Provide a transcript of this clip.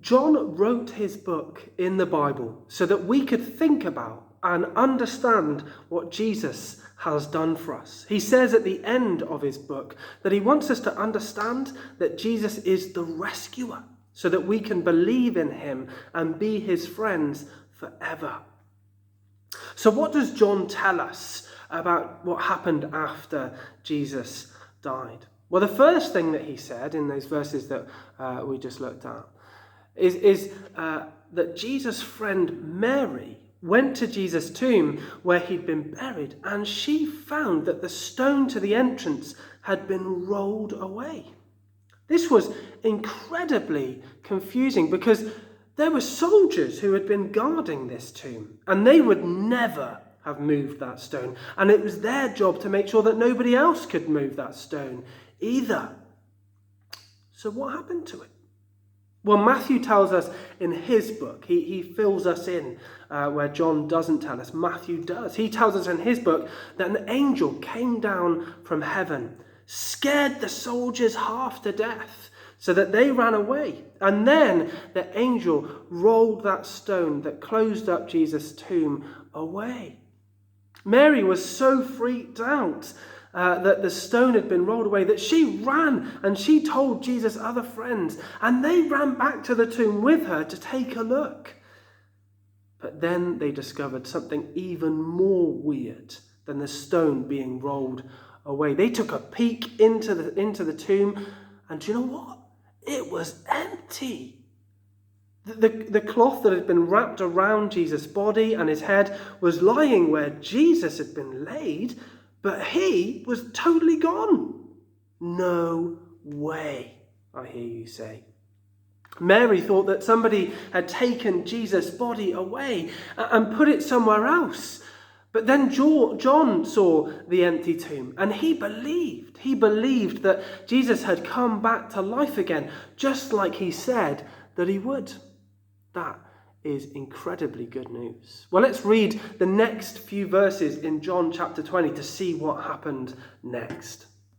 John wrote his book in the Bible so that we could think about and understand what Jesus has done for us. He says at the end of his book that he wants us to understand that Jesus is the rescuer so that we can believe in him and be his friends forever. So what does John tell us about what happened after Jesus died? Well, the first thing that he said in those verses that we just looked at is that Jesus' friend Mary went to Jesus' tomb where he'd been buried, and she found that the stone to the entrance had been rolled away. This was incredibly confusing because there were soldiers who had been guarding this tomb, and they would never have moved that stone. And it was their job to make sure that nobody else could move that stone either. So what happened to it? Well, Matthew tells us in his book, he fills us in where John doesn't tell us. Matthew does. He tells us in his book that an angel came down from heaven, scared the soldiers half to death, so that they ran away. And then the angel rolled that stone that closed up Jesus' tomb away. Mary was so freaked out that the stone had been rolled away that she ran and she told Jesus' other friends, and they ran back to the tomb with her to take a look. But then they discovered something even more weird than the stone being rolled away. They took a peek into the tomb, and do you know what? It was empty. The cloth that had been wrapped around Jesus' body and his head was lying where Jesus had been laid, but he was totally gone. No way, I hear you say. Mary thought that somebody had taken Jesus' body away and put it somewhere else. But then John saw the empty tomb, and he believed. He believed that Jesus had come back to life again, just like he said that he would. That is incredibly good news. Well, let's read the next few verses in John chapter 20 to see what happened next.